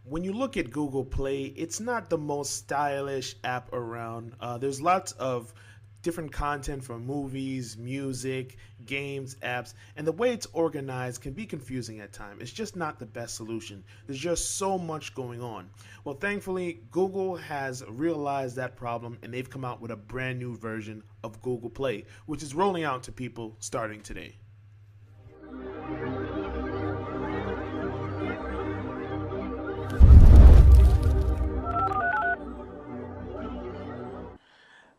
When you look at Google Play, it's not the most stylish app around. There's lots of different content from movies, music, games, apps, and the way it's organized can be confusing at times. It's just not the best solution. There's just so much going on. Well, thankfully, Google has realized that problem and they've come out with a brand new version of Google Play, which is rolling out to people starting today.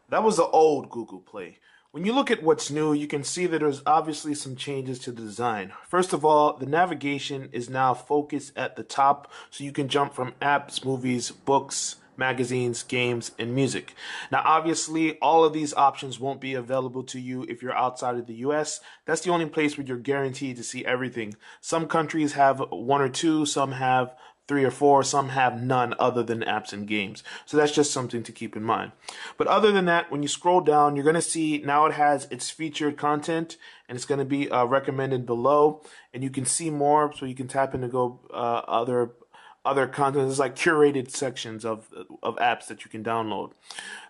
That was the old Google Play. When you look at what's new, you can see that there's obviously some changes to the design. First of all, the navigation is now focused at the top, so you can jump from apps, movies, books, magazines, games, and music. Now, obviously, all of these options won't be available to you if you're outside of the US. That's the only place where you're guaranteed to see everything. Some countries have one or two, some have three or four, some have none other than apps and games. So that's just something to keep in mind. But other than that, when you scroll down, you're going to see now it has its featured content and it's going to be recommended below. And you can see more, so you can tap in to go other content. There's like curated sections of apps that you can download.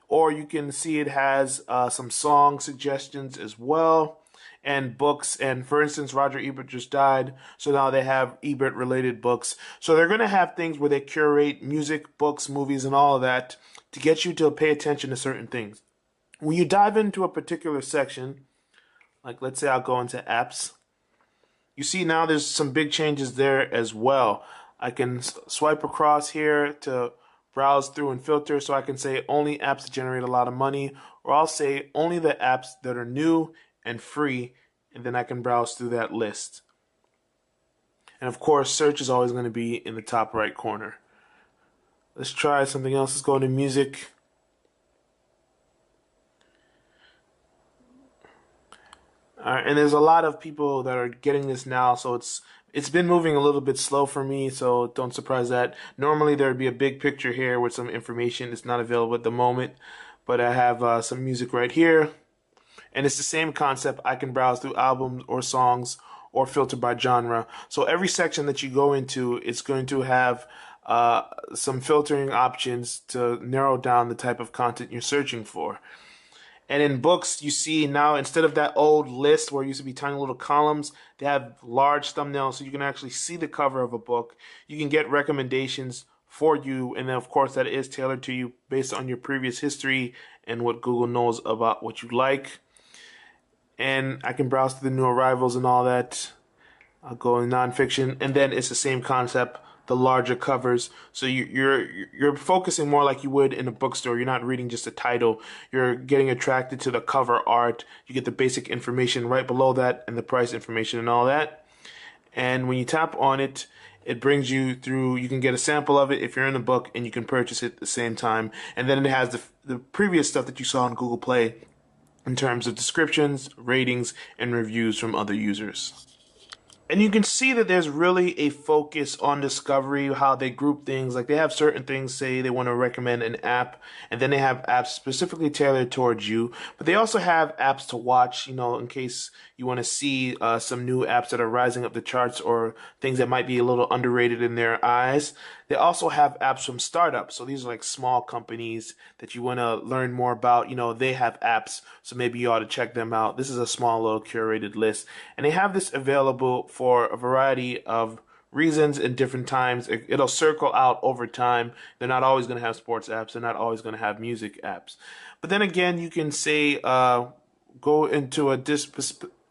Or you can see it has some song suggestions as well and books. And for instance, Roger Ebert just died, so now they have Ebert related books. So they're going to have things where they curate music, books, movies, and all of that to get you to pay attention to certain things. When you dive into a particular section, like let's say I'll go into apps, you see now there's some big changes there as well. I can swipe across here to browse through and filter, so I can say only apps that generate a lot of money, or I'll say only the apps that are new and free, and then I can browse through that list. And of course, search is always going to be in the top right corner. Let's try something else. Let's go into music. All right, and there's a lot of people that are getting this now, so it's been moving a little bit slow for me, so don't surprise that. Normally there would be a big picture here with some information. It's not available at the moment, but I have some music right here. And it's the same concept. I can browse through albums or songs or filter by genre. So every section that you go into, it's going to have some filtering options to narrow down the type of content you're searching for. And in books, you see now, instead of that old list where it used to be tiny little columns, they have large thumbnails so you can actually see the cover of a book. You can get recommendations for you, and then of course that is tailored to you based on your previous history and what Google knows about what you like. And I can browse through the new arrivals and all that. I'll go in nonfiction, and then it's the same concept, the larger covers. So you're focusing more like you would in a bookstore. You're not reading just a title. You're getting attracted to the cover art. You get the basic information right below that and the price information and all that. And when you tap on it, it brings you through. You can get a sample of it if you're in the book, and you can purchase it at the same time. And then it has the previous stuff that you saw on Google Play in terms of descriptions, ratings, and reviews from other users. And you can see that there's really a focus on discovery, how they group things. Like they have certain things, say they want to recommend an app, and then they have apps specifically tailored towards you. But they also have apps to watch, in case you want to see some new apps that are rising up the charts or things that might be a little underrated in their eyes. They also have apps from startups. So these are like small companies that you want to learn more about. They have apps, so maybe you ought to check them out. This is a small little curated list. And they have this available for a variety of reasons in different times. It'll circle out over time. They're not always going to have sports apps. They're not always going to have music apps. But then again, you can say go into a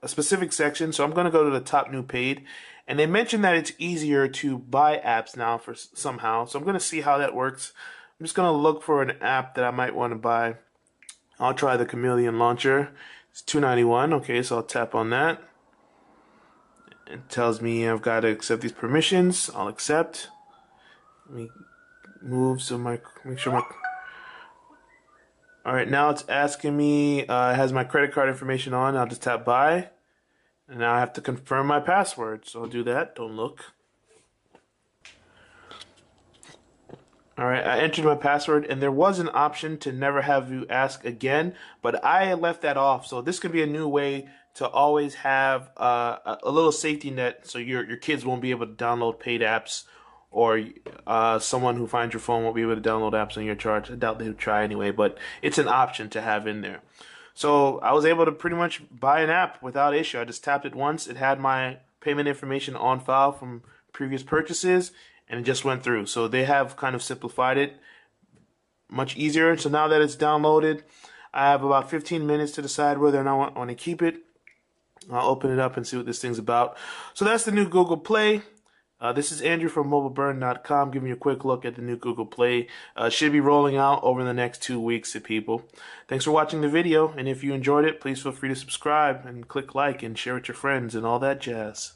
specific section. So I'm going to go to the top new paid. And they mentioned that it's easier to buy apps now for somehow. So I'm going to see how that works. I'm just going to look for an app that I might want to buy. I'll try the Chameleon Launcher. It's $2.91. Okay, so I'll tap on that. It tells me I've got to accept these permissions. I'll accept. Let me move so make sure my. All right, now it's asking me. It has my credit card information on. I'll just tap buy. And now I have to confirm my password. So I'll do that. Don't look. All right, I entered my password, and there was an option to never have you ask again, but I left that off. So this could be a new way to always have a little safety net, so your kids won't be able to download paid apps or someone who finds your phone won't be able to download apps on your charge. I doubt they would try anyway, but it's an option to have in there. So I was able to pretty much buy an app without issue. I just tapped it once. It had my payment information on file from previous purchases, and it just went through. So they have kind of simplified it much easier. So now that it's downloaded, I have about 15 minutes to decide whether or not I want to keep it. I'll open it up and see what this thing's about. So that's the new Google Play. This is Andrew from MobileBurn.com giving you a quick look at the new Google Play. Should be rolling out over the next 2 weeks to people. Thanks for watching the video, and if you enjoyed it, please feel free to subscribe and click like and share with your friends and all that jazz.